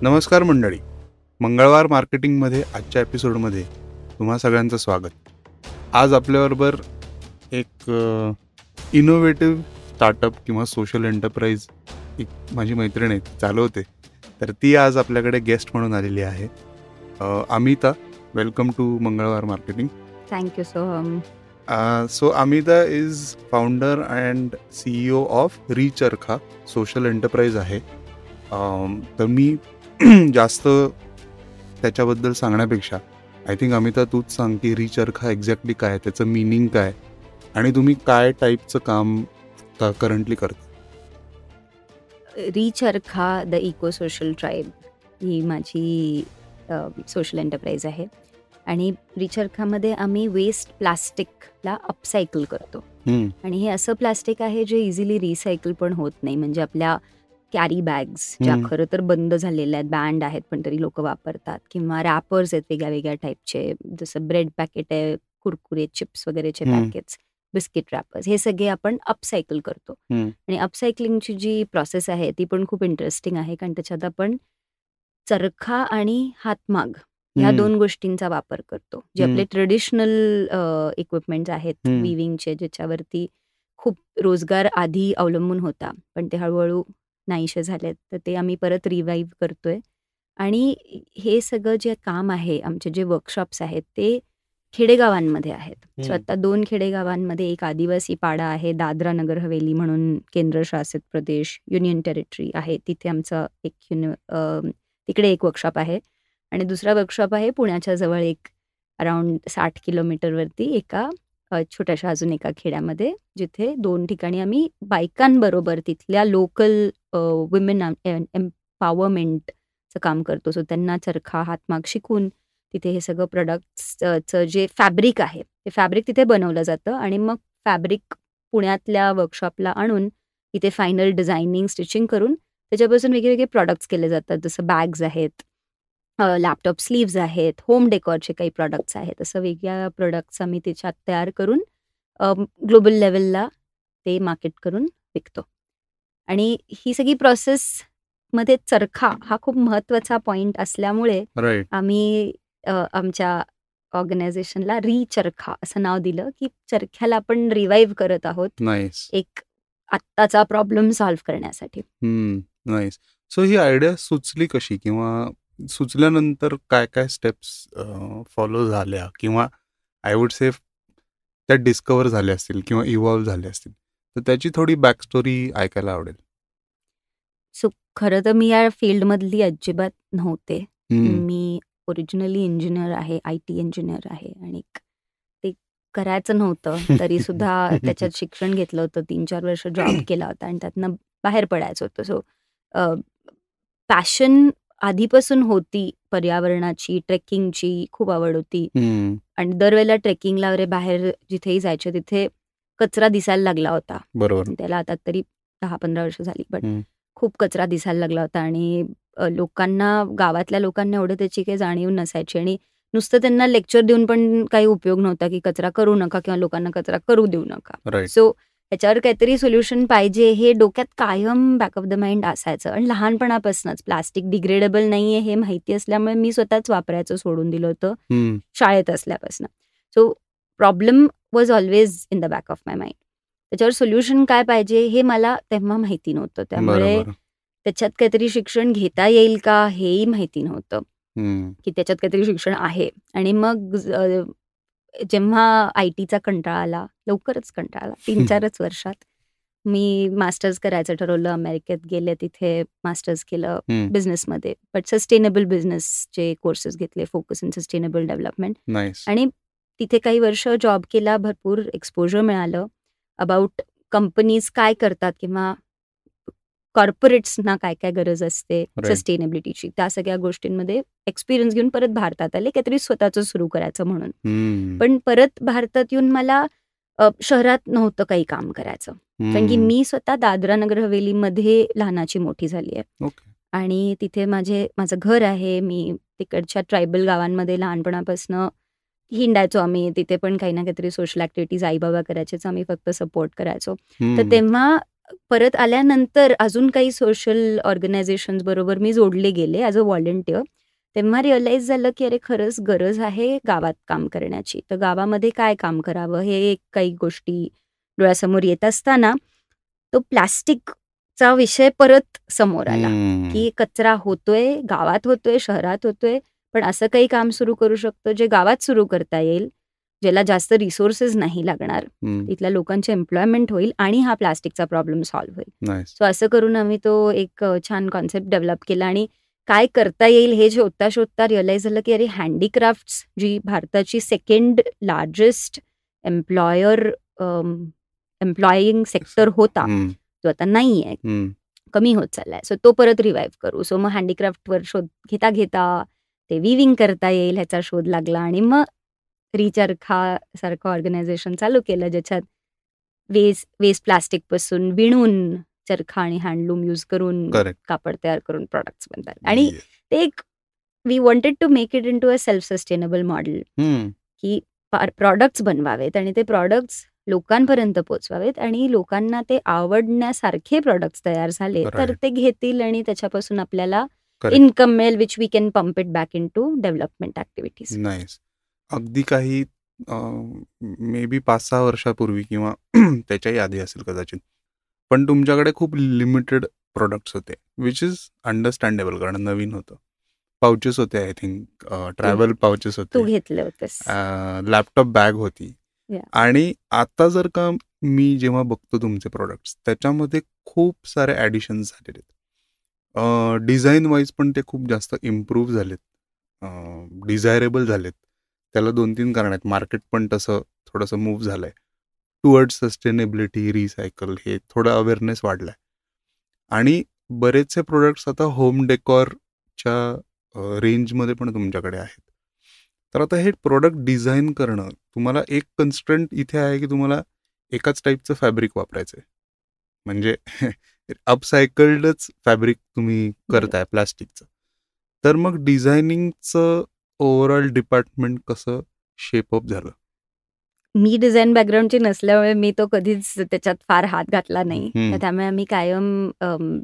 नमस्कार मंडळी, मंगळवार मार्केटिंगमध्ये आजच्या एपिसोडमध्ये तुम्हा सगळ्यांचं स्वागत. आज आपल्याबरोबर एक इनोव्हेटिव्ह स्टार्टअप किंवा सोशल एंटरप्राइज एक माझी मैत्रीण आहे, ती चालवते. तर ती आज आपल्याकडे गेस्ट म्हणून आलेली आहे. Amita, welcome to Mangalwar marketing. Thank you Soham. So Amita is founder and CEO of Recharkha social enterprise आहे. तर मी जास्त त्याच्याबद्दल सांगण्यापेक्षा आय थिंक अमिता तूच सांग की रीचरखा एक्झॅक्टली काय, त्याचं मिनिंग काय आणि तुम्ही काय टाईपचं काम करंटली करता. रीचरखा द इको सोशल ट्राईब ही माझी सोशल एंटरप्राइज आहे आणि रीचरखामध्ये आम्ही वेस्ट प्लास्टिकला अपसायकल करतो. आणि हे असं प्लास्टिक आहे जे इझिली रिसायकल पण होत नाही. म्हणजे आपल्या कॅरी बॅग्स ज्या खरं तर बंद झालेल्या आहेत, बँड आहेत, पण तरी लोक वापरतात, किंवा रॅपर्स आहेत वेगळ्या वेगळ्या टाईपचे, जसं ब्रेड पॅकेट आहे, कुरकुरे, चिप्स वगैरेचे पॅकेट्स, बिस्किट रॅपर्स, हे सगळे आपण अपसायकल करतो. आणि अपसायकलिंगची जी प्रोसेस आहे ती पण खूप इंटरेस्टिंग आहे, कारण त्याच्यात आपण चरखा आणि हातमाग ह्या दोन गोष्टींचा वापर करतो. जे आपले ट्रेडिशनल इक्विपमेंट्स आहेत विविंगचे, ज्याच्यावरती खूप रोजगार आधी अवलंबून होता, पण ते हळूहळू नाहीसे झालेत, तर ते आम्ही परत रिवाईव्ह करतोय. आणि हे सगळं जे काम आहे, आमचे जे वर्कशॉप्स आहेत ते खेडेगावांमध्ये आहेत. सो आता 2 खेडेगावांमध्ये एक आदिवासी पाडा आहे, दादरा नगर हवेली म्हणून केंद्रशासित प्रदेश, युनियन टेरिटरी आहे, तिथे आमचं तिकडे एक वर्कशॉप आहे. आणि दुसरा वर्कशॉप आहे पुण्याच्या जवळ एक अराउंड 60 किलोमीटरवरती एका छोट्याशा अजून एका खेड्यामध्ये, जिथे 2 ठिकाणी आम्ही बायकांबरोबर तिथल्या लोकल वुमेन एम्पॉवरमेंटचं काम करतो. सो त्यांना चरखा, हातमाग शिकून तिथे हे सगळं प्रोडक्ट्सचं जे फॅब्रिक आहे ते फॅब्रिक तिथे बनवलं जातं आणि मग फॅब्रिक पुण्यातल्या वर्कशॉपला आणून तिथे फायनल डिझायनिंग, स्टिचिंग करून त्याच्यापासून वेगवेगळे प्रोडक्ट्स केले जातात. जसं बॅग्स आहेत, लॅपटॉप स्लीव्ज आहेत, होम डेकॉरचे काही प्रोडक्ट्स आहेत. असं वेगळ्या प्रोडक्ट्स आम्ही त्याच्यात तयार करून ग्लोबल लेवलला ते मार्केट करून विकतो. आणि ही सगळी प्रोसेसमध्ये चरखा हा खूप महत्त्वाचा पॉईंट असल्यामुळे आम्ही आमच्या ऑर्गनायझेशनला रीचरखा असं नाव दिलं, की चरख्याला आपण रिवाईव्ह करत आहोत एक आत्ताचा प्रॉब्लेम सॉल्व्ह करण्यासाठी. नाईस. सो ही आयडिया सुचली कशी, किंवा सुचल्यानंतर काय काय स्टेप्स फॉलो झाल्या, किंवा आय वुड से त्या डिस्कवर झाल्या असतील किंवा इव्हॉल्व्ह झाल्या असतील, तर त्याची थोडी बॅक स्टोरी ऐकायला आवडेल. सो खरं तर मी या फील्डमधली अजिबात नव्हते. मी ओरिजिनली इंजिनियर आहे, IT इंजिनियर आहे, आणि ते करायचं नव्हतं तरी सुद्धा त्याच्यात शिक्षण घेतलं होतं, 3-4 वर्ष जॉब केला होता आणि त्यातनं बाहेर पडायचं होतं. सो पॅशन आधीपासून होती, पर्यावरणाची, ट्रेकिंगची खूप आवड होती. आणि दरवेळेला ट्रेकिंगला वगैरे बाहेर जिथेही जायचे तिथे कचरा दिसायला लागला होता. बरोबर. त्याला आता तरी 10-15 वर्ष झाली, पण खूप कचरा दिसायला लागला होता. आणि लोकांना, गावातल्या लोकांना एवढं त्याची काही जाणीव नसायची, आणि नुसतं त्यांना लेक्चर देऊन पण काही उपयोग नव्हता की कचरा करू नका किंवा लोकांना कचरा करू देऊ नका. सो ह्याच्यावर काहीतरी सोल्युशन पाहिजे हे डोक्यात कायम बॅक ऑफ द माइंड असायचं. आणि लहानपणापासूनच प्लास्टिक डिग्रेडेबल नाहीये हे माहिती असल्यामुळे मी स्वतःच वापरायचं सोडून दिलं होतं शाळेत असल्यापासून. So problem was always in the back of my mind. त्याच्यावर सोल्युशन काय पाहिजे हे मला तेव्हा माहिती नव्हतं, त्यामुळे त्याच्यात काहीतरी शिक्षण घेता येईल का हेही माहिती नव्हतं की त्याच्यात काहीतरी शिक्षण आहे. आणि मग जेव्हा IT चा कंटाळा आला, लवकरच कंटाळा आला, 3-4च वर्षात मी मास्टर्स करायचं ठरवलं. अमेरिकेत गेले, तिथे मास्टर्स केलं बिझनेसमध्ये, बट सस्टेनेबल बिझनेसचे कोर्सेस घेतले, फोकस इन सस्टेनेबल डेव्हलपमेंट. आणि तिथे काही वर्ष जॉब केला, भरपूर एक्सपोजर मिळालं अबाउट कंपनीज काय करतात किंवा कॉर्पोरेट्सना काय काय गरज असते सस्टेनेबिलिटीची. त्या सगळ्या गोष्टींमध्ये एक्सपिरियन्स घेऊन परत भारतात आले, काहीतरी स्वतःचं सुरू करायचं म्हणून. पण परत भारतात येऊन मला शहरात नव्हतं काही काम करायचं, कारण की मी स्वतः दादरा नगर हवेलीमध्ये लहानाची मोठी झाली आहे. आणि तिथे माझं घर आहे. मी तिकडच्या ट्रायबल गावांमध्ये लहानपणापासून हिंडायचो आम्ही. तिथे पण काही ना काहीतरी सोशल ऍक्टिव्हिटीज आई बाबा करायचेच, आम्ही फक्त सपोर्ट करायचो. तर तेव्हा परत आल्यानंतर अजून काही सोशल ऑर्गनायझेशन्स बरोबर मी जोडले गेले ॲज अ व्हॉलंटियर. तेव्हा रिअलाईज झालं की अरे खरंच गरज आहे गावात काम करण्याची. तर गावामध्ये काय काम करावं हे एक काही गोष्टी डोळ्यासमोर येत असताना तो प्लास्टिकचा विषय परत समोर आला, की कचरा होतोय, गावात होतोय, शहरात होतोय, पण असं काही काम सुरू करू शकतो जे गावात सुरू करता येईल, ज्याला जास्त रिसोर्सेस नाही लागणार, तिथल्या लोकांचे एम्प्लॉयमेंट होईल आणि हा प्लास्टिकचा प्रॉब्लेम सॉल्व्ह होईल. नाईस. सो असं करून आम्ही तो एक छान कॉन्सेप्ट डेव्हलप केला आणि काय करता येईल हे शोधता शोधता रिअलाईज झालं की अरे हँडीक्राफ्ट्स जी भारताची सेकंड लार्जेस्ट एम्प्लॉयिंग सेक्टर होता, तो आता नाही आहे, कमी होत चाललाय. सो तो परत रिवाईव्ह करू. सो मग हँडीक्राफ्टवर शोध घेता घेता ते विविंग करता येईल ह्याचा शोध लागला आणि मग रिचरखा सारखं ऑर्गनायझेशन चालू केलं ज्याच्यात वेस्ट प्लास्टिकपासून विणून चरखा आणि हँडलूम यूज करून करेक्ट. कापड तयार करून प्रॉडक्ट्स बनतात. आणि ते एक we wanted to make it into a self sustainable model, की प्रॉडक्ट्स बनवावेत आणि ते प्रॉडक्ट्स लोकांपर्यंत पोचवावेत आणि लोकांना ते आवडण्यासारखे प्रॉडक्ट्स तयार झाले तर Right. ते घेतील आणि त्याच्यापासून आपल्याला Correct. इन्कम मिळेल which we can pump it back into development activities. Nice. अगदी काही मे बी 5-6 वर्षापूर्वी किंवा त्याच्याही आधी असेल कदाचित, पण तुमच्याकडे खूप लिमिटेड प्रोडक्ट्स होते विच इज अंडरस्टँडेबल कारण नवीन होतं. पाउचेस होते, आय थिंक ट्रॅव्हल पाउचेस तू होते, घेतले होतेस. लॅपटॉप बॅग होती. Yeah. आणि आता जर का मी जेव्हा बघतो तुमचे प्रोडक्ट्स त्याच्यामध्ये खूप सारे ॲडिशन्स झालेले आहेत. डिझाईन वाईज पण ते खूप जास्त इम्प्रूव्ह झालेत, डिझायरेबल झालेत. त्याला 2-3 कारण आहेत. मार्केट पण तसं थोडंसं मूव्ह झालंय टुवर्ड्स सस्टेनेबिलिटी, रिसायकल, हे थोडं अवेअरनेस वाढलाय. आणि बरेचसे प्रोडक्ट्स आता होम डेकॉरच्या रेंजमध्ये पण तुमच्याकडे आहेत. तर आता हे प्रोडक्ट डिझाईन करणं, तुम्हाला एक कन्स्ट्रंट इथे आहे की तुम्हाला एकाच टाईपचं फॅब्रिक वापरायचं आहे, म्हणजे अपसायकल्डच फॅब्रिक तुम्ही करताय प्लास्टिकचं. तर मग डिझायनिंगचं ओव्हरऑल डिपार्टमेंट कसं शेपअप झालं? मी डिझाईन बॅकग्राऊंडची नसल्यामुळे मी तो कधीच त्याच्यात फार हात घातला नाही. तर त्यामुळे आम्ही कायम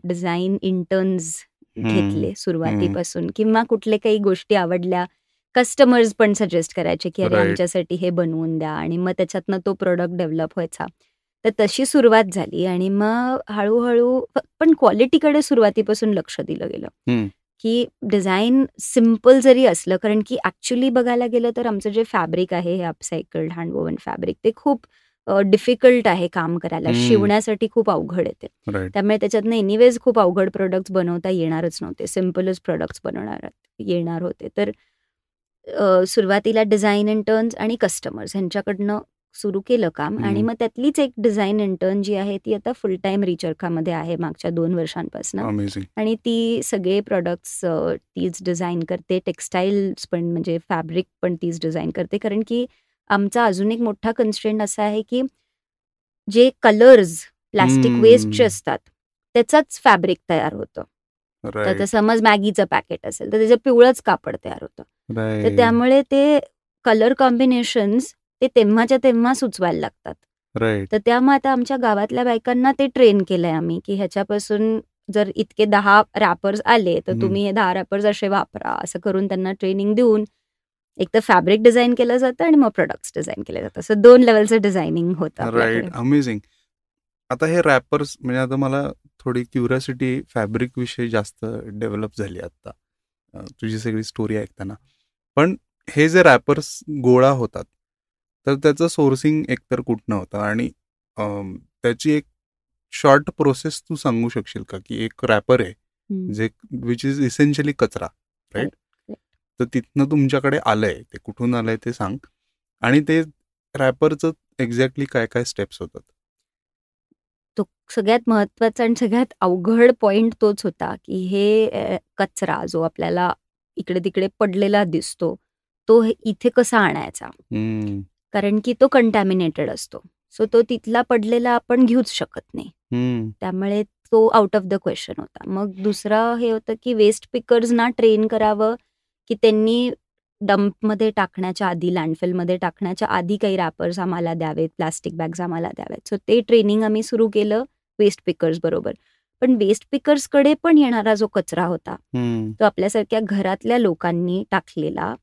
डिझाईन इंटर्न्स घेतले सुरुवातीपासून, किंवा कुठले काही गोष्टी आवडल्या कस्टमर्स पण सजेस्ट करायचे की अरे Right. आमच्यासाठी हे बनवून द्या आणि मग त्याच्यातनं तो प्रोडक्ट डेव्हलप व्हायचा. तर तशी सुरुवात झाली आणि मग हळूहळू पण क्वालिटीकडे सुरुवातीपासून लक्ष दिलं गेलं की डिझाईन सिम्पल जरी असलं, कारण की ॲक्च्युली बघायला गेलं तर आमचं जे फॅब्रिक आहे हे अपसायकल्ड हँडवोवन फॅब्रिक ते खूप डिफिकल्ट आहे काम करायला, शिवण्यासाठी खूप अवघड येते. राईट. त्यामुळे त्याच्यातनं एनिवेज खूप अवघड प्रोडक्ट्स बनवता येणारच नव्हते, सिम्पलच प्रोडक्ट्स येणार होते. तर सुरुवातीला डिझाईन इंटर्न्स आणि कस्टमर्स ह्यांच्याकडनं सुरू केलं काम आणि मग त्यातलीच एक डिझाईन इंटर्न जी आहे ती आता फुल टाईम रिचरखामध्ये आहे मागच्या 2 वर्षांपासून. अमेझिंग. आणि ती सगळे प्रॉडक्ट्स तीच डिझाईन करते, टेक्स्टाईल्स पण म्हणजे फॅब्रिक पण तीच डिझाईन करते. कारण की आमचा अजून एक मोठा कन्स्ट्रेंट असा आहे की जे कलर्स प्लास्टिक वेस्टचे असतात त्याचाच फॅब्रिक तयार होतं. तर राईट. समज मॅगीचं पॅकेट असेल तर त्याचं पिवळंच कापड तयार होतं. तर राईट. त्यामुळे ते कलर कॉम्बिनेशन्स ते तेव्हाच्या तेव्हा सुचवायला लागतात. राईट. तर त्यामुळे आता आमच्या गावातल्या बायकांना ते ट्रेन केलंय आम्ही की ह्याच्यापासून जर इतके 10 रॅपर्स आले तर तुम्ही हे 10 रॅपर्स असे वापरा, असं करून त्यांना ट्रेनिंग देऊन एक तर फॅब्रिक डिझाईन केलं जातं आणि मग प्रोडक्ट्स डिझाईन केले जातं. असं 2 लेवलचं डिझायनिंग होतं आपल्याकडे. राईट. अमेझिंग. आता हे रॅपर्स म्हणजे आता मला थोडी क्युरिओसिटी फॅब्रिक विषयी जास्त डेव्हलप झाली आता तुझी सगळी स्टोरी ऐकताना. पण हे जे रॅपर्स गोळा होतात तर त्याचं सोर्सिंग एकतर कुठनं होतं आणि त्याची एक शॉर्ट प्रोसेस तू सांगू शकशील का की एक रॅपर आहे जे विच इज इसेन्शियली कचरा, राईट? तर तिथनं तुमच्याकडे आलंय, ते कुठून आलंय ते सांग आणि ते रॅपरचं एक्झॅक्टली काय काय स्टेप्स होतात? तो सगळ्यात महत्त्वाचा आणि सगळ्यात अवघड पॉइंट तोच होता की हे कचरा जो आपल्याला इकडे तिकडे पडलेला दिसतो तो इथे कसा आणायचा, कारण की तो कंटॅमिनेटेड असतो. सो तो तिथला पडलेला आपण घेऊच शकत नाही. त्यामुळे तो आउट ऑफ द क्वेश्चन होता. मग दुसरं हे होतं की वेस्ट पिकर्सना ट्रेन करावं की त्यांनी डम्पमध्ये टाकण्याच्या आधी, लँडफिलमध्ये टाकण्याच्या आधी काही रॅपर्स आम्हाला द्यावेत, प्लास्टिक बॅग्स आम्हाला द्यावेत. सो ते ट्रेनिंग आम्ही सुरू केलं वेस्ट पिकर्स बरोबर. पण वेस्ट पिकर्सकडे पण येणारा जो कचरा होता तो आपल्यासारख्या घरातल्या लोकांनी टाकलेला,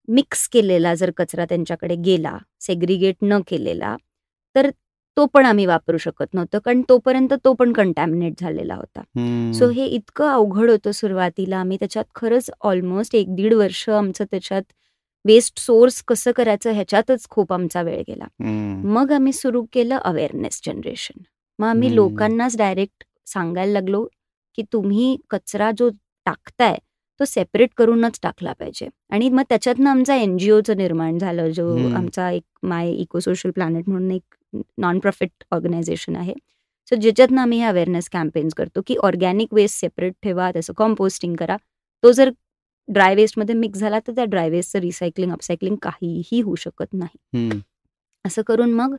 मिक्स केलेला जर कचरा त्यांच्याकडे गेला, सेग्रिगेट न केलेला, तर तो पण आम्ही वापरू शकत नव्हतं, कारण तोपर्यंत तो पण कंटॅमिनेट झालेला होता. सो हे इतकं अवघड होतं सुरुवातीला. आम्ही त्याच्यात खरंच ऑलमोस्ट 1-1.5 वर्ष आमचं त्याच्यात वेस्ट सोर्स कसं करायचं ह्याच्यातच खूप आमचा वेळ गेला. मग आम्ही सुरू केलं अवेअरनेस जनरेशन. मग आम्ही लोकांनाच डायरेक्ट सांगायला लागलो की तुम्ही कचरा जो टाकताय तो सेपरेट करूनच टाकला पाहिजे. आणि मग त्याच्यातनं आमचा NGOचं निर्माण झालं, जो आमचा एक माय इको सोशल प्लॅनेट म्हणून एक नॉन प्रॉफिट ऑर्गनायझेशन आहे. सो ज्याच्यातनं आम्ही हे अवेअरनेस कॅम्पेन्स करतो की ऑर्गॅनिक वेस्ट सेपरेट ठेवा, त्याचं कॉम्पोस्टिंग करा. तो जर ड्राय वेस्टमध्ये मिक्स झाला तर त्या ड्राय वेस्टचं रिसायकलिंग अपसायकलिंग काहीही होऊ शकत नाही. असं करून मग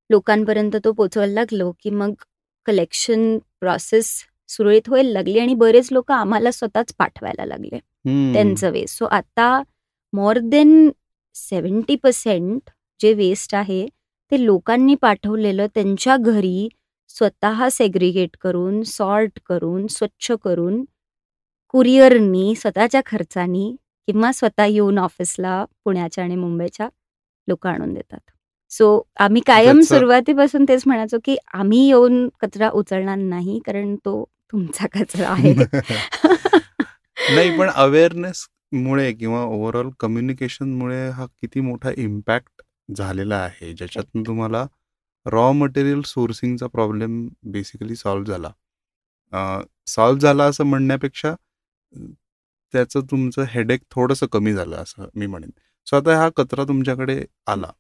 लोकांपर्यंत तो पोचवायला लागलो की मग कलेक्शन प्रोसेस सुरळीत व्हायला लागली आणि बरेच लोक आम्हाला स्वतःच पाठवायला लागले त्यांचं वेस्ट. सो आता मोर देन 70% जे वेस्ट आहे ते लोकांनी पाठवलेलं त्यांच्या घरी स्वतः सेग्रिगेट करून, सॉर्ट करून, स्वच्छ करून, कुरिअरनी स्वतःच्या खर्चानी किंवा स्वतः येऊन ऑफिसला पुण्याच्या आणि मुंबईच्या लोक आणून देतात. सो आम्ही कायम सुरुवातीपासून तेच म्हणायचो की आम्ही येऊन कचरा उचलणार नाही, कारण तो तुमचा कचरा आहे. नाही, पण अवेअरनेस मुळे किंवा ओव्हरऑल कम्युनिकेशनमुळे हा किती मोठा इम्पॅक्ट झालेला आहे, ज्याच्यातून तुम्हाला रॉ मटेरियल सोर्सिंगचा प्रॉब्लेम बेसिकली सॉल्व्ह झाला असं म्हणण्यापेक्षा त्याचं तुमचं हेडेक थोडंसं कमी झालं असं मी म्हणेन. सो आता हा कचरा तुमच्याकडे आला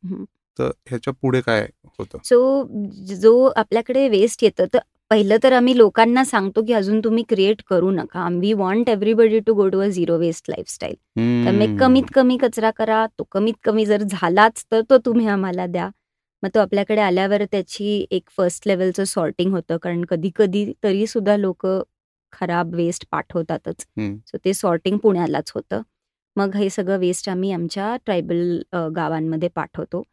तर ह्याच्या पुढे काय होतं? सो जो आपल्याकडे वेस्ट येतं तर पहिलं तर आम्ही लोकांना सांगतो की अजून तुम्ही क्रिएट करू नका. We want everybody to go to a zero waste lifestyle. तर मग कमीत कमी कचरा करा. तो कमीत कमी जर झालाच तर तो तुम्ही आम्हाला द्या. मग तो आपल्याकडे आल्यावर त्याची एक फर्स्ट लेवलचं सॉर्टिंग होतं, कारण कधी कधी तरी सुद्धा लोक खराब वेस्ट पाठवतातच. सो ते सॉर्टिंग पुण्यालाच होतं. मग हे सगळं वेस्ट आम्ही आमच्या ट्रायबल गावांमध्ये पाठवतो,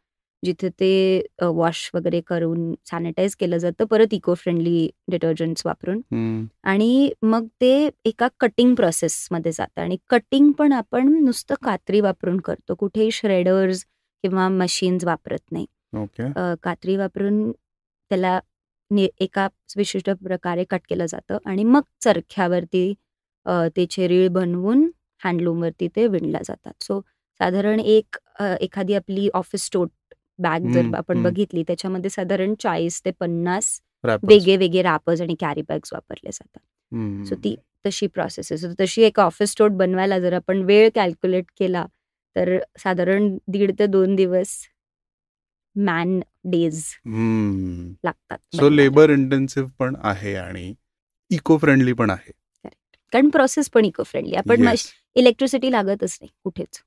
जिथे ते वॉश वगैरे करून सॅनिटाईज केलं जातं, परत इको फ्रेंडली डिटर्जंट्स वापरून. आणि मग ते एका कटिंग प्रोसेसमध्ये जातं. आणि कटिंग पण आपण नुसतं कात्री वापरून करतो, कुठेही श्रेडर्स किंवा मशीन्स वापरत नाही. कात्री वापरून त्याला एका विशिष्ट प्रकारे कट केलं जातं आणि मग चरख्यावरती त्याचे रीळ बनवून हँडलूमवरती ते विणल्या जातात. सो साधारण एखादी आपली ऑफिस टोट बॅग जर आपण बघितली, त्याच्यामध्ये साधारण 40 ते 50 वेगळे रॅपर्स आणि कॅरी बॅग्स वापरले जातात. सो ती तशी प्रोसेस आहे. सो तशी एक ऑफिस टोट बनवायला जर आपण वेळ कॅल्क्युलेट केला तर साधारण 1.5 ते 2 दिवस मॅन डेज लागतात. सो लेबर इंटेन्सिव्ह पण आहे आणि इको फ्रेंडली पण आहे. कारण प्रोसेस पण इको फ्रेंडली. आपण इलेक्ट्रिसिटी लागतच नाही कुठेच.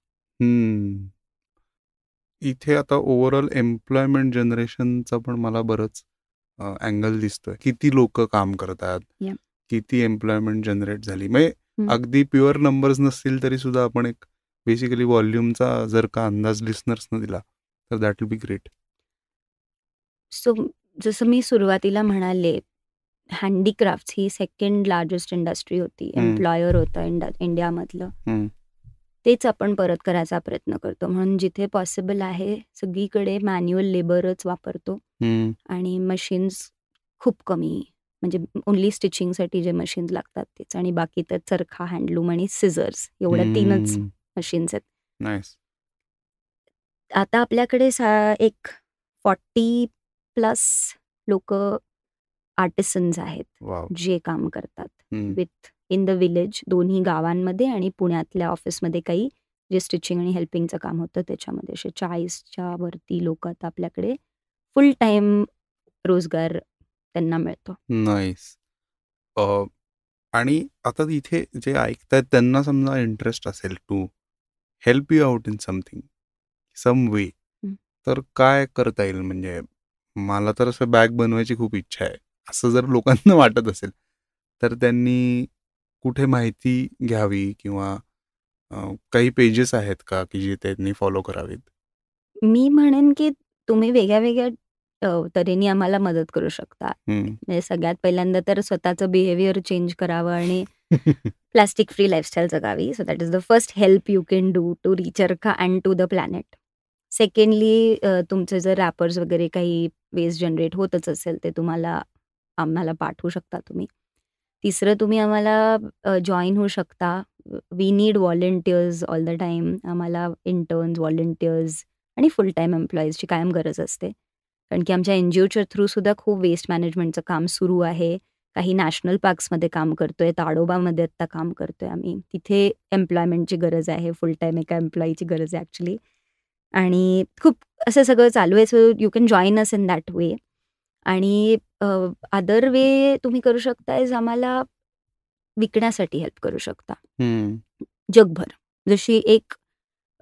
इथे आता ओव्हरऑल एम्प्लॉयमेंट जनरेशनचा पण मला बरंच अँगल दिसतोय. किती लोक काम करतात, किती एम्प्लॉयमेंट जनरेट झाली. म्हणजे अगदी प्युअर नंबर्स नसतील तरी सुद्धा आपण एक बेसिकली व्हॉल्यूमचा जर का अंदाज लिस्नर्सनं दिला तर that will be great. So जसं मी सुरुवातीला म्हणाले, हँडीक्राफ्ट ही सेकंड लार्जेस्ट इंडस्ट्री होती, एम्प्लॉयर होतं इंडियामधलं. तेच आपण परत करायचा प्रयत्न करतो. म्हणून जिथे पॉसिबल आहे सगळीकडे मॅन्युअल लेबरच वापरतो आणि मशीन्स खूप कमी, म्हणजे ओन्ली स्टिचिंगसाठी जे मशीन्स लागतात तेच, आणि बाकी तर चरखा, हँडलूम आणि सिझर्स एवढ्या 3च मशीन्स आहेत. आता आपल्याकडे एक 40+ लोक आर्टिसन्स आहेत जे काम करतात विथ इन द विलेज, दोन्ही गावांमध्ये आणि पुण्यातल्या ऑफिसमध्ये काही जे स्टिचिंग आणि हेल्पिंगचं काम होतं त्याच्यामध्ये. असे 40च्या वरती लोक आता आपल्याकडे फुल टाइम रोजगार त्यांना मिळतो. नाईस. आणि आता इथे जे ऐकतायत त्यांना समजा इंटरेस्ट असेल to help you out in something some way, तर काय करता येईल? म्हणजे मला तर असं बॅग बनवायची खूप इच्छा आहे असं जर लोकांना वाटत असेल तर त्यांनी कुठे माहिती घ्यावी किंवा काही पेजेस आहेत का की जे त्यांनी फॉलो करावेत? मी म्हणेन की तुम्ही वेगळ्या वेगळ्या तऱ्हेने आम्हाला मदत करू शकता. म्हणजे सगळ्यात पहिल्यांदा तर स्वतःचं बिहेवियर चेंज करावं आणि प्लास्टिक फ्री लाईफस्टाईल जगावी. So that is the first help you can do to Recharkha and to the planet. Secondly तुमचे जर रॅपर्स वगैरे काही वेस्ट जनरेट होतच असेल ते आम्हाला पाठवू शकता तुम्ही. तिसरं तुम्ही आम्हाला जॉईन होऊ शकता. We need volunteers all the time. आम्हाला इंटर्न्स, व्हॉलंटियर्स आणि फुल टाईम एम्प्लॉईजची कायम गरज असते. कारण की आमच्या NGOच्या थ्रूसुद्धा खूप वेस्ट मॅनेजमेंटचं काम सुरू आहे. काही नॅशनल पार्क्समध्ये काम करतोय. ताडोबामध्ये आत्ता काम करतोय आम्ही. तिथे एम्प्लॉयमेंटची गरज आहे. फुल टाईम एका एम्प्लॉईची गरज आहे ॲक्चुअली. आणि खूप असं सगळं चालू आहे. So you can join us in that way. आणि अदर वे तुम्ही करू शकता इज आम्हाला विकण्यासाठी हेल्प करू शकता जगभर. जशी एक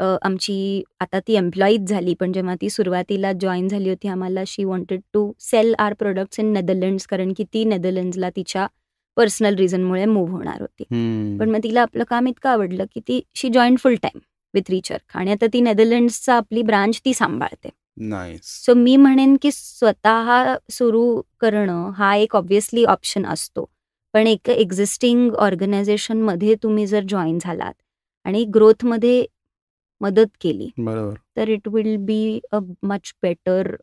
आमची आता ती एम्प्लॉईज झाली, पण जेव्हा ती सुरुवातीला जॉईन झाली होती आम्हाला, she wanted to sell our products in Netherlands, कारण की ती नेदरलँड्सला तिच्या पर्सनल रिझनमुळे मूव्ह होणार होती. पण मग तिला आपलं काम इतकं आवडलं की she join full time with Recharkha आणि आता ती नेदरलँड्सचा आपली ब्रांच ती सांभाळते. सो मी म्हणेन की स्वतः सुरू करणं हा एक ऑब्व्हियसली ऑप्शन असतो, पण एक एक्झिस्टिंग ऑर्गनायझेशनमध्ये तुम्ही जर जॉईन झालात आणि ग्रोथमध्ये मदत केली तर it will be a much better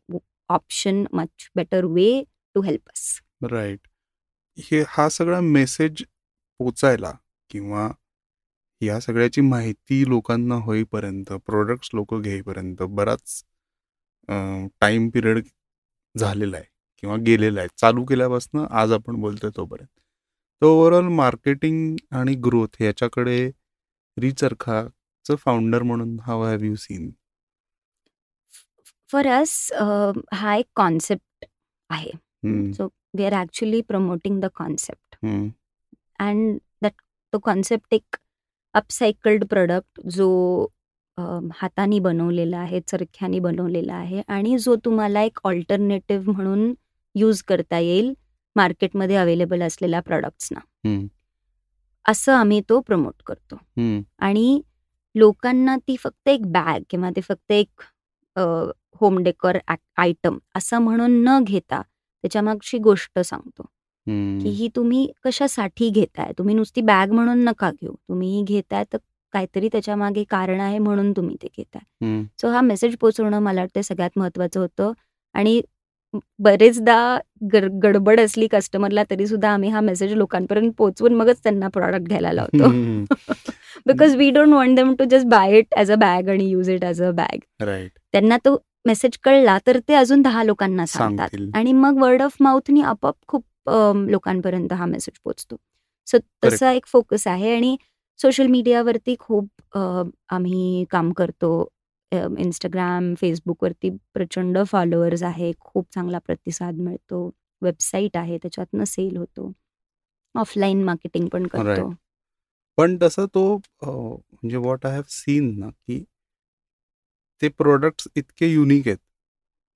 option, much better way to help us. Right. हा सगळा मेसेज पोचायला किंवा या सगळ्याची माहिती लोकांना होईपर्यंत, प्रोडक्ट्स लोक घेईपर्यंत बराच टाइम पिरियड झालेला आहे किंवा गेलेला आहे. चालू केल्यापासून आज आपण बोलतोय तोपर्यंत. तर ओव्हरऑल मार्केटिंग आणि ग्रोथ याच्याकडे रीच अर्काचं फाउंडर म्हणून how have you seen? For us हा एक कॉन्सेप्ट आहे. So we are actually promoting the concept and that तो कॉन्सेप्ट एक अपसायकल्ड प्रोडक्ट जो हाताने बनवलेला आहे, चरख्याने बनवलेला आहे आणि जो तुम्हाला एक ऑल्टरनेटिव्ह म्हणून यूज करता येईल मार्केटमध्ये अवेलेबल असलेल्या प्रॉडक्ट्सना. असं आम्ही तो प्रमोट करतो. आणि लोकांना ती फक्त एक बॅग किंवा ते फक्त एक होम डेकोर आयटम असं म्हणून न घेता त्याच्यामागची गोष्ट सांगतो की ही तुम्ही कशासाठी घेताय. तुम्ही नुसती बॅग म्हणून नका घेऊ. तुम्ही ही घेताय तर काहीतरी त्याच्या मागे कारण आहे म्हणून तुम्ही ते घेताय. सो हा मेसेज पोचवणं मला वाटतं सगळ्यात महत्वाचं होतं. आणि बरेचदा गडबड असली कस्टमरला तरी सुद्धा आम्ही हा मेसेज लोकांपर्यंत पोचवून मगच त्यांना प्रॉडक्ट घ्यायला लावतो. Because we don't want them to just buy it as a bag आणि use it as a bag. त्यांना तो मेसेज कळला तर ते अजून 10 लोकांना सांगतात आणि मग वर्ड ऑफ माउथनी आपोआप खूप लोकांपर्यंत हा मेसेज पोचतो. सो तसा एक फोकस आहे. आणि सोशल मीडियावरती खूप आम्ही काम करतो. इंस्टाग्राम, फेसबुकवरती प्रचंड फॉलोअर्स आहे. खूप चांगला प्रतिसाद मिळतो. वेबसाईट आहे, त्याच्यातनं सेल होतो. ऑफलाईन मार्केटिंग पण करतो. पण तसं तो म्हणजे व्हॉट आय हॅव सीन ना की ते प्रोडक्ट्स इतके युनिक आहेत.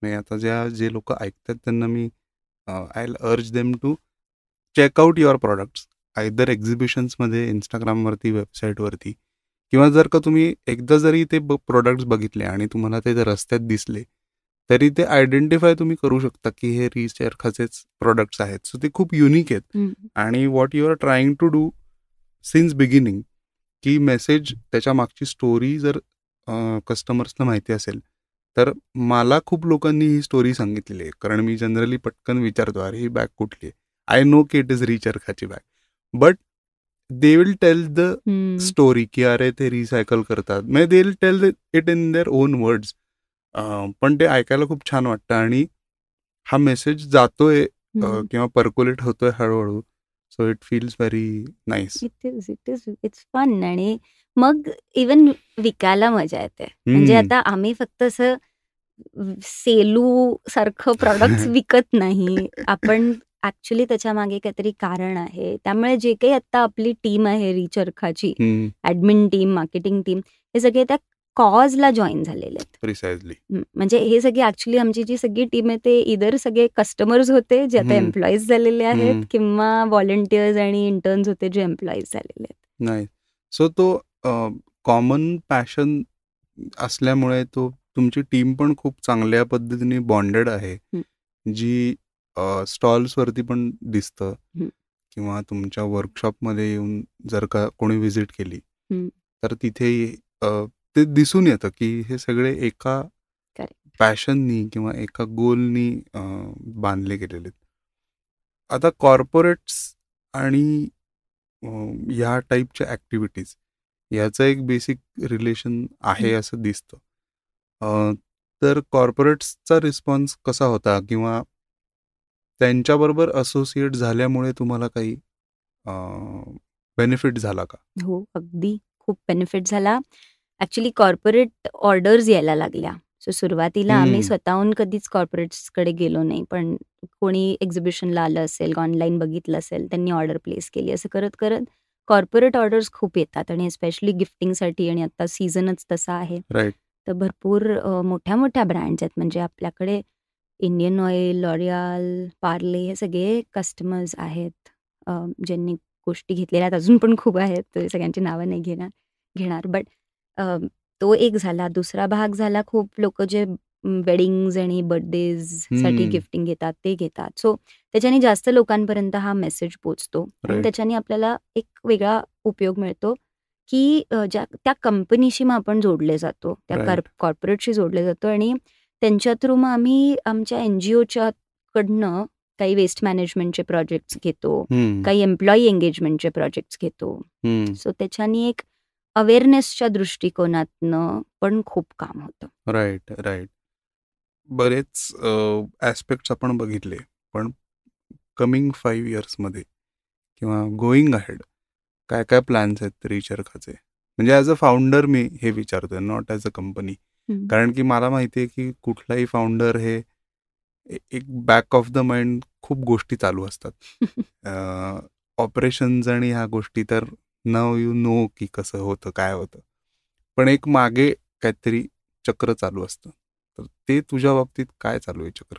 म्हणजे आता जे लोक ऐकतात त्यांना मी I will urge them to check out your products either एक्झिबिशन्समध्ये, इंस्टाग्रामवरती, वेबसाईटवरती, किंवा जर का तुम्ही एकदा जरी ते प्रोडक्ट्स बघितले आणि तुम्हाला ते रस्त्यात दिसले तरी ते आयडेंटिफाय तुम्ही करू शकता की हे रीच अर्काचेच प्रोडक्ट्स आहेत. सो ते खूप युनिक आहेत. आणि what you are trying to do since beginning की मेसेज त्याच्या मागची स्टोरी जर कस्टमर्सला माहिती असेल तर मला खूप लोकांनी ही स्टोरी सांगितलेली आहे. कारण मी जनरली पटकन विचारतो अरे ही बॅग कुठली आहे. आय नो की इट इज रीच अर्काची bag, but they will tell the story की अरे ते रिसायकल करतात. म्हणजे they will tell it in their own words. पण ते ऐकायला खूप छान वाटतं आणि हा मेसेज जातोय किंवा पर्क्युलेट होतोय हळूहळू. So it feels very nice. It's fun. आणि मग इवन विकायला मजा येते. म्हणजे आता आम्ही फक्त असं सेलू सारखं प्रॉडक्ट्स विकत नाही. आपण ऍक्च्युली त्याच्या मागे काहीतरी कारण आहे. त्यामुळे जे काही आता आपली टीम आहे रीच अर्काची, ऍडमिन टीम, मार्केटिंग टीम, हे सगळे त्या कॉजला जॉईन झालेले आहेत. प्रिसाइजली. म्हणजे हे सगळे ऍक्च्युली आमची जी सगळी टीम आहे ते इधर सगळे कस्टमर्स होते जे आता एम्प्लॉईज झालेले आहेत किंवा व्हॉलंटियर्स आणि इंटर्न्स होते जे एम्प्लॉईज झालेले आहेत. नाही. सो तो कॉमन पॅशन असल्यामुळे तो तुमची टीम पण खूप चांगल्या पद्धतीने बॉन्डेड आहे, हं. जी स्टॉल्सवरती पण दिसतं हं. किंवा तुमच्या वर्कशॉपमध्ये येऊन जर का कोणी व्हिजिट केली हं. तर तिथे ते दिसून येतं की हे सगळे एका करेक्ट. पॅशननी किंवा एका गोलनी बांधले गेलेले आहेत. आता कॉर्पोरेट्स आणि ह्या टाईपच्या ॲक्टिव्हिटीज याचं एक बेसिक रिलेशन आहे असं दिसतं. तर कॉर्पोरेट्सचा रिस्पॉन्स कसा होता किंवा त्यांच्याबरोबर असोसिएट झाल्यामुळे तुम्हाला काही बेनिफिट झाला का? हो, अगदी खूप बेनिफिट झाला. ॲक्चुअली कॉर्पोरेट ऑर्डर्स यायला लागल्या. सो सुरुवातीला आम्ही स्वतःहून कधीच कॉर्पोरेट्सकडे गेलो नाही. पण कोणी एक्झिबिशनला आलं असेल, ऑनलाईन बघितलं असेल, त्यांनी ऑर्डर प्लेस केली. असं करत कॉर्पोरेट ऑर्डर्स खूप येतात आणि स्पेशली गिफ्टिंगसाठी आणि आता सीझनच तसा आहे. राईट. तर भरपूर मोठ्या-मोठ्या ब्रँड्स आहेत. म्हणजे आपल्याकडे इंडियन ऑइल, लॉरियल, पार्ले हे सगळे कस्टमर्स आहेत. ज्यांनी गोष्टी घेतलेल्या आहेत. अजून पण खूप आहेत. तर सगळ्यांची नावं नाही घेणार. बट तो एक झाला. दुसरा भाग झाला खूप लोकं जे वेडिंग्ज आणि बर्थडेजसाठी गिफ्टिंग घेतात, ते घेतात. सो त्याच्याने जास्त लोकांपर्यंत हा मेसेज पोहोचतो आणि राईट. त्याच्याने आपल्याला एक वेगळा उपयोग मिळतो, की त्या कंपनीशी मग आपण जोडले जातो. त्या राईट. कॉर्पोरेटशी जोडले जातो आणि त्यांच्या थ्रू मग आम्ही आमच्या NGOच्या कडनं काही वेस्ट मॅनेजमेंटचे प्रोजेक्ट्स घेतो. काही एम्प्लॉयी एंगेजमेंटचे प्रोजेक्ट्स घेतो. सो त्याच्याने एक अवेअरनेसच्या दृष्टिकोनातनं पण खूप काम होतं. Right, right. बरेच ॲस्पेक्ट्स आपण बघितले. पण कमिंग 5 इयर्समध्ये किंवा गोईंग अहेड काय प्लॅन्स आहेत रिचर्काचे? म्हणजे ॲज अ फाउंडर मी हे विचारतोय, नॉट ॲज अ कंपनी. कारण की मला माहिती आहे की कुठलाही फाउंडर हे एक बॅक ऑफ द माइंड खूप गोष्टी चालू असतात. ऑपरेशन्स आणि ह्या गोष्टी तर नाव यू नो की कसं होतं, काय होतं. पण एक मागे काहीतरी चक्र चालू असतं. तर ते तुझ्या बाबतीत काय चालू आहे चक्र?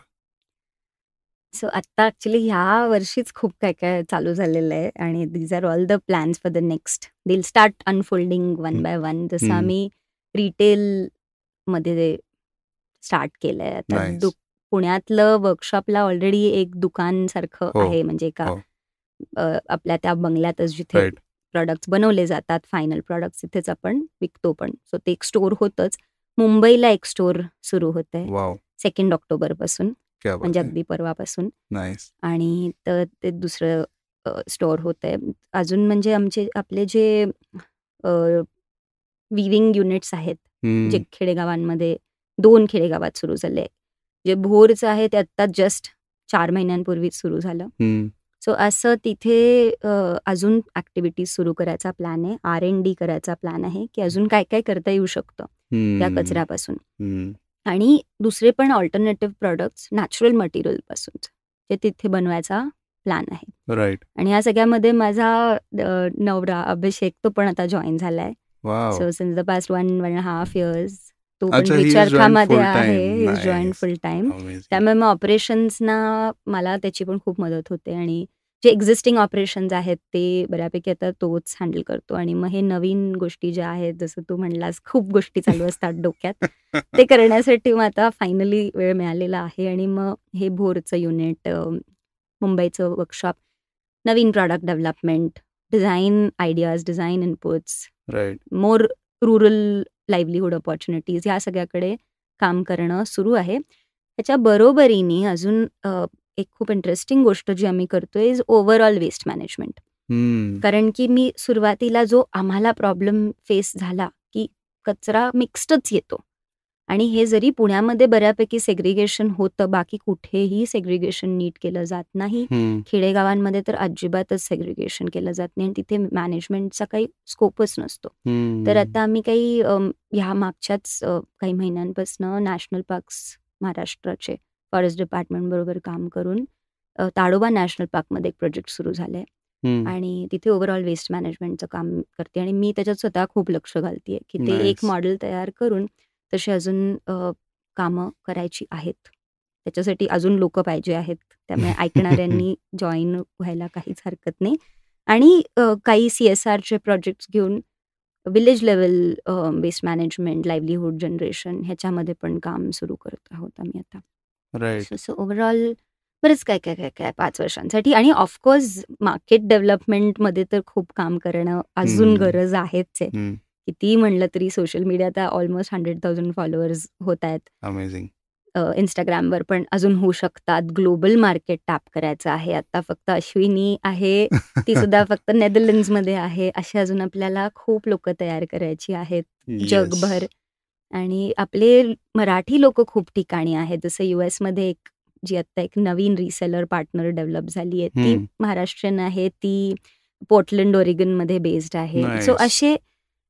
सो आत्ता ॲक्चुअली ह्या वर्षीच खूप काय चालू झालेलं आहे आणि these are all the plans for the next. They will start unfolding one by one. जसं आम्ही रिटेलमध्ये स्टार्ट केलंय. आता नाईस. पुण्यातलं वर्कशॉपला ऑलरेडी एक दुकानसारखं हो, आहे. म्हणजे एका हो. आपल्या त्या बंगल्यातच जिथे राईट. प्रॉडक्ट्स बनवले जातात, फायनल प्रॉडक्ट्स तिथेच आपण विकतो पण. सो ते एक स्टोअर होतंच. मुंबईला एक स्टोअर सुरू होतंय वॉव! 2 ऑक्टोबरपासून. क्या बात म्हणजे है! अगदी परवापासून. नाईस. आणि तर ते दुसरं स्टोअर होतंय. अजून म्हणजे आपले जे विविंग युनिट्स आहेत, जे खेडेगावांमध्ये 2 खेडेगावात सुरू झाले. जे भोरचं आहे ते आत्ता जस्ट 4 महिन्यांपूर्वीच सुरू झालं. सो असं तिथे अजून ॲक्टिव्हिटीज सुरू करायचा प्लॅन आहे. R&D करायचा प्लॅन आहे, की अजून काय करता येऊ शकतं त्या कचऱ्यापासून. आणि दुसरे पण अल्टरनेटिव्ह प्रॉडक्ट्स नॅचरल मटेरियलपासून जे तिथे बनवायचा प्लॅन आहे. राईट. आणि ह्या सगळ्यामध्ये माझा नवरा अभिषेक तो पण आता जॉईन झालाय. Wow! So since the past 1.5 years तो पण अच्छा, he is joined रिचर्कामध्ये full आहे. time. He is join Nice. Full time. Amazing. त्यामुळे मग ऑपरेशन्सना मला त्याची पण खूप मदत होते आणि जे एक्झिस्टिंग ऑपरेशन्स आहेत ते बऱ्यापैकी आता तोच हँडल करतो आणि मग हे नवीन गोष्टी ज्या आहेत जसं तू म्हणलास खूप गोष्टी चालू असतात डोक्यात. ते करण्यासाठी मग आता फायनली वेळ मिळालेला आहे आणि मग हे भोरचं युनिट, मुंबईचं वर्कशॉप, नवीन product development, design ideas, design inputs, right. More rural livelihood opportunities ह्या सगळ्याकडे काम करणं सुरू आहे. त्याच्या बरोबरीने अजून एक खूप इंटरेस्टिंग गोष्ट जी आम्ही करतोय इज ओव्हरऑल वेस्ट मॅनेजमेंट. कारण की मी सुरुवातीला जो आम्हाला प्रॉब्लेम फेस झाला, की कचरा मिक्स्डच येतो आणि हे जरी पुण्यामध्ये बऱ्यापैकी सेग्रिगेशन होतं, बाकी कुठेही सेग्रिगेशन नीट केलं जात नाही. खेडेगावांमध्ये तर अजिबातच सेग्रिगेशन केलं जात नाही आणि तिथे मॅनेजमेंटचा काही स्कोपच नसतो. तर आता आम्ही काही ह्या मागच्याच काही महिन्यांपासून नॅशनल पार्क्स महाराष्ट्राचे फॉरेस्ट डिपार्टमेंटबरोबर काम करून ताडोबा नॅशनल पार्कमध्ये एक प्रोजेक्ट सुरू झाले आणि तिथे ओव्हरऑल वेस्ट मॅनेजमेंटचं काम करते आणि मी त्याच्यात स्वतः खूप लक्ष घालते की ते एक मॉडेल तयार करून तशी अजून कामं करायची आहेत. त्याच्यासाठी अजून लोक पाहिजे आहेत. त्यामुळे ऐकणाऱ्यांनी जॉईन व्हायला काहीच हरकत नाही आणि काही CSRचे प्रोजेक्ट्स घेऊन village level waste management, livelihood generation ह्याच्यामध्ये पण काम सुरू करत आहोत आम्ही आता. राईट. सो ओव्हरऑल बरंच काय 5 वर्षांसाठी. आणि ऑफकोर्स मार्केट डेव्हलपमेंटमध्ये तर खूप काम करणं अजून गरज आहेच आहे. कितीही म्हणलं तरी सोशल मीडिया आता ऑलमोस्ट 100,000 फॉलोअर्स होत आहेत. अमेझिंग. इंस्टाग्रामवर पण अजून होऊ शकतात. ग्लोबल मार्केट टॅप करायचं आहे. आता फक्त अश्विनी आहे, ती सुद्धा फक्त नेदरलँड्समध्ये आहे. अशी अजून आपल्याला खूप लोकं तयार करायची आहेत जगभर. आणि आपले मराठी लोकं खूप ठिकाणी आहेत. जसं US मध्ये जी आता एक नवीन रिसेलर पार्टनर डेव्हलप झाली आहे, ती महाराष्ट्रीयन आहे. ती पोर्टलंड, ओरिगनमध्ये बेस्ड आहे. So Nice. असे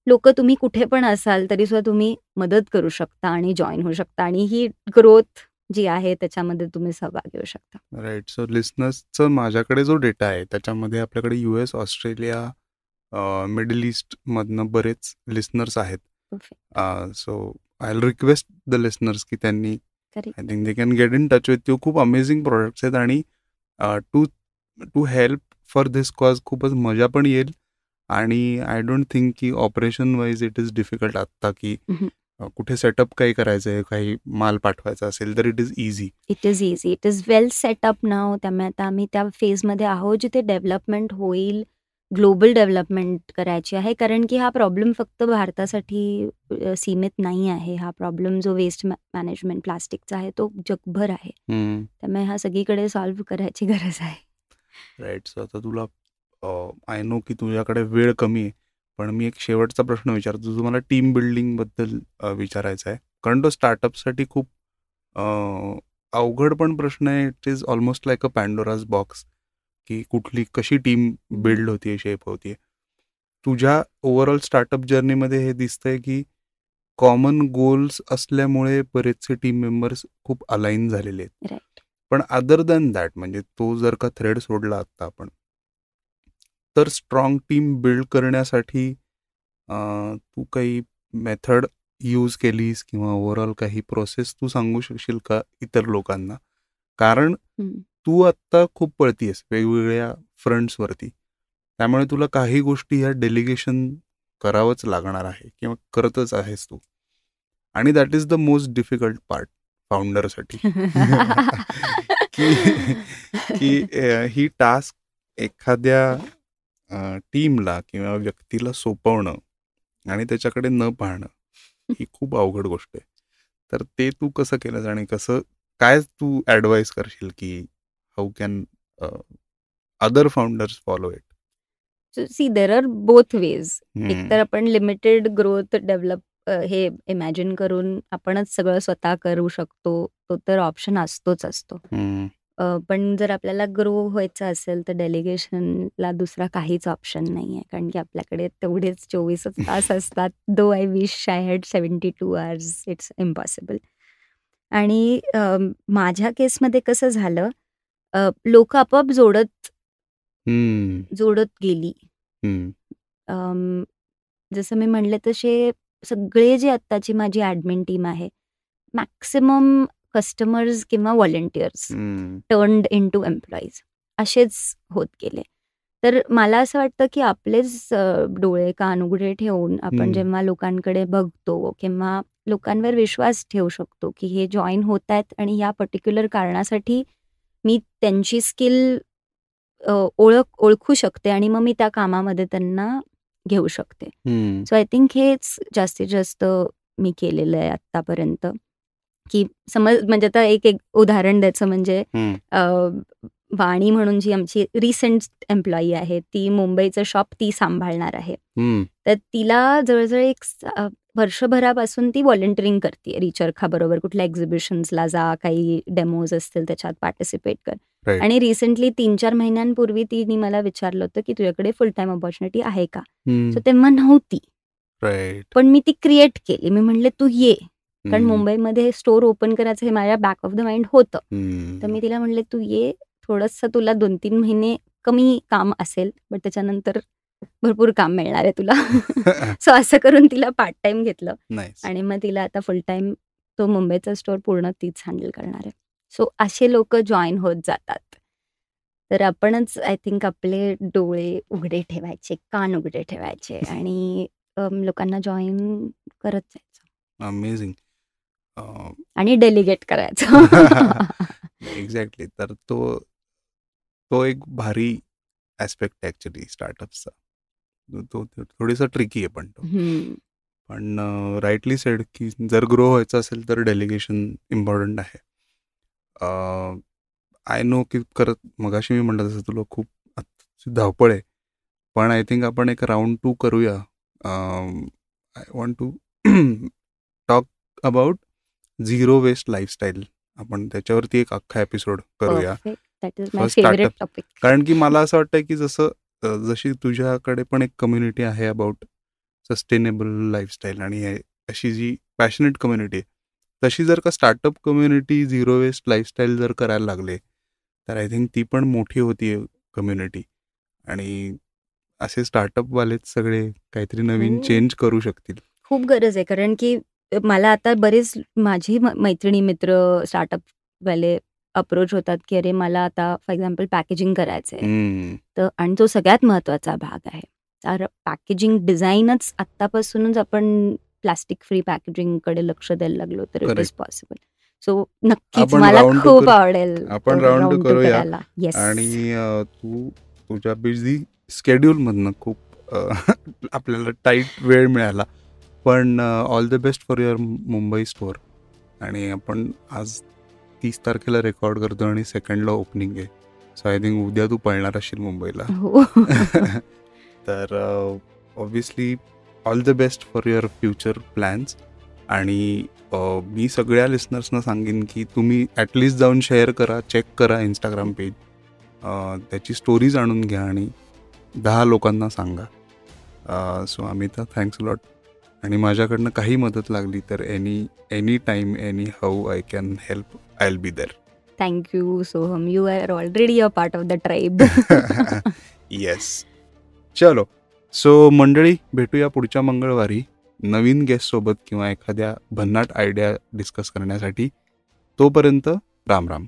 लोकं तुम्ही कुठे पण असाल तरी सुद्धा तुम्ही मदत करू शकता आणि जॉईन होऊ शकता आणि ही ग्रोथ जी आहे त्याच्यामध्ये तुम्ही सहभाग घेऊ शकता. राईट. सो लिस्नर्सचं माझ्याकडे जो डेटा आहे त्याच्यामध्ये आपल्याकडे US, ऑस्ट्रेलिया, मिडल ईस्टमधनं बरेच लिस्नर्स आहेत. So I will request the listeners की त्यांनी I think they can get in touch with you. खूप अमेझिंग प्रोडक्ट्स आहेत आणि to help for this cause खूपच मजा पण येईल. आणि आय डोंट थिंक की operation wise it is difficult आत्ता की कुठे सेटअप काही करायचं आहे, काही माल पाठवायचा असेल तर it is easy. It is well set up now. त्यामुळे आता आम्ही त्या फेजमध्ये आहोत जिथे डेव्हलपमेंट होईल, ग्लोबल डेव्हलपमेंट करायची आहे. कारण की हा प्रॉब्लेम फक्त भारतासाठी सीमित नाही आहे. हा प्रॉब्लेम जो वेस्ट मॅनेजमेंट प्लास्टिकचा आहे तो जगभर आहे. त्यामुळे हा सगळीकडे सॉल्व्ह करायची गरज आहे. राईट. सो आता तुला आय नो की तुझ्याकडे वेळ कमी आहे, पण मी एक शेवटचा प्रश्न विचारतो. तुम्हाला टीम बिल्डिंगबद्दल विचारायचा आहे, कारण तो स्टार्टअपसाठी खूप अवघड पण प्रश्न आहे. It is almost like a Pandora's box की कशी टीम बिल्ड होतीये, शेप होतीये. तुझ्या ओव्हरऑल स्टार्टअप जर्नीमध्ये हे दिसतंय की कॉमन गोल्स असल्यामुळे बरेचसे टीम मेंबर्स खूप अलाइन झालेले आहेत. राईट. पण अदर दॅन दॅट, म्हणजे तो जर का थ्रेड सोडला आत्ता आपण, तर स्ट्रॉंग टीम बिल्ड करण्यासाठी तू काही मेथड यूज केलीस किंवा ओव्हरऑल काही प्रोसेस तू सांगू शकशील का इतर लोकांना? कारण तू आत्ता खूप पळतीयस वेगवेगळ्या फ्रंट्सवरती, त्यामुळे तुला काही गोष्टी ह्या डेलिगेशन करावंच लागणार आहे किंवा करतच आहेस तू. आणि that is the most difficult part फाउंडरसाठी. की ही टास्क एखाद्या टीमला किंवा व्यक्तीला सोपवणं आणि त्याच्याकडे न पाहणं ही खूप अवघड गोष्ट आहे. तर ते तू कसं केलंस आणि काय तू ॲडवाईस करशील की how can other founders follow it? See there are both ways. एक तर आपण लिमिटेड ग्रोथ डेव्हलप हे इमॅजिन करून आपणच सगळं स्वतः करू शकतो, तो तर ऑप्शन असतो. पण जर आपल्याला ग्रो व्हायचं असेल तर डेलिगेशनला दुसरा काहीच ऑप्शन नाही आहे. कारण की आपल्याकडे तेवढेच 24च तास असतात. Though I wish I had 72 hours. It's impossible. आणि माझ्या केसमध्ये कसं झालं, लोकं आपोआप जोडत गेली. जसं मी म्हणले तसे सगळे जे आत्ताची माझी ॲडमिन टीम आहे, मॅक्सिमम कस्टमर्स किंवा व्हॉलंटियर्स टर्न्ड इनटू एम्प्लॉईज असेच होत गेले. तर मला असं वाटतं की आपलेच डोळे कान उघडे ठेवून आपण जेव्हा लोकांकडे बघतो किंवा लोकांवर विश्वास ठेवू शकतो की हे जॉईन होत आहेत आणि या पर्टिक्युलर कारणासाठी मी त्यांची स्किल ओळखू शकते आणि मग मी त्या कामामध्ये त्यांना घेऊ शकते. सो आय थिंक हेच जास्तीत जास्त मी केलेलं आहे आत्तापर्यंत. की समज म्हणजे आता एक उदाहरण द्यायचं म्हणजे वाणी म्हणून जी आमची रिसेंट एम्प्लॉई आहे, ती मुंबईचं शॉप ती सांभाळणार आहे. तर तिला जवळजवळ एक वर्षभरापासून ती व्हॉलंटिअरिंग करते. रिचरखा बरोबर कुठल्या एक्झिबिशन्सला जा, काही डेमोज असतील त्याच्यात पार्टिसिपेट कर. आणि रिसेंटली 3-4 महिन्यांपूर्वी तिने मला विचारलं होतं की तुझ्याकडे फुल टाइम अपॉर्च्युनिटी आहे का? सो तेव्हा नव्हती, पण मी ती क्रिएट केली. मी म्हणले तू ये, कारण मुंबईमध्ये स्टोर ओपन करायचं हे माझ्या बॅक ऑफ द माइंड होतं. तर मी तिला म्हणले तू ये, थोडंसं तुला 2-3 महिने कमी काम असेल, बट त्याच्यानंतर भरपूर काम मिळणार आहे तुला. सो असं करून तिला पार्ट टाइम घेतलं आणि मग तिला आता फुल टाइम तो मुंबईचा स्टोर पूर्ण तीच हँडल करणार आहे. सो असे लोक जॉईन होत जातात. तर आपणच आय थिंक आपले डोळे उघडे ठेवायचे, कान उघडे ठेवायचे आणि लोकांना जॉईन करत जायचं अमेझिंग. आणि डेलिगेट करायचं. एक्झॅक्टली. तर तो एक भारी ॲस्पेक्ट आहे ॲक्च्युली स्टार्टअप्सचा. तो थोडीसा ट्रिकी आहे पण राईटली सेड की जर ग्रो व्हायचं असेल तर डेलिगेशन इम्पॉर्टंट आहे. आय नो की मगाशी मी म्हटलं तसं तुला खूप धावपळ आहे, पण आय थिंक आपण एक राऊंड 2 करूया. I want to talk about zero waste lifestyle. आपण त्याच्यावरती एक अख्खा एपिसोड करूया. First startup. कारण की मला असं वाटतं की जशी तुझ्याकडे पण एक कम्युनिटी आहे अबाउट सस्टेनेबल लाईफस्टाईल आणि अशी जी पॅशनेट कम्युनिटी आहे, तशी जर का startup community zero waste lifestyle जर करायला लागले तर आय थिंक ती पण मोठी होती कम्युनिटी आणि असे स्टार्टअपवालेच सगळे काहीतरी नवीन चेंज करू शकतील. खूप गरज आहे, कारण की मला आता बरेच माझी मैत्रिणी मित्र स्टार्टअपवाले अप्रोच होतात की अरे मला आता फॉर एक्झाम्पल पॅकेजिंग करायचं आहे, तर आणि तो सगळ्यात महत्त्वाचा भाग आहे. तर पॅकेजिंग डिझाईनच आत्तापासूनच आपण प्लास्टिक फ्री पॅकेजिंगकडे लक्ष द्यायला लागलो तर इट इज पॉसिबल. सो नक्कीच मला खूप आवडेल आपण राऊंड 2 करूया. आणि तुझ्या बिझी स्केड्यूलमधनं खूप आपल्याला टाईट वेळ मिळाला, पण all the best for your Mumbai store. आणि आपण आज 30 तारखेला रेकॉर्ड करतो आणि 2nd ओपनिंग आहे, सो आय थिंक उद्या तू पळणार असशील मुंबईला. तर obviously all the best for your future plans. आणि मी सगळ्या लिस्नर्सना सांगेन की तुम्ही ॲटलिस्ट जाऊन शेअर करा, चेक करा इंस्टाग्राम पेज, त्याची स्टोरीज आणून घ्या आणि 10 लोकांना सांगा. So Amita, thanks lot. आणि माझ्याकडनं काही मदत लागली तर any time, any how I can help, I will be there. Thank you Soham, you are already a part of the tribe. Yes. चलो, सो मंडळी, भेटूया पुढच्या मंगळवारी नवीन गेस्ट सोबत किंवा एखाद्या भन्नाट आयडिया डिस्कस करण्यासाठी. तोपर्यंत राम राम.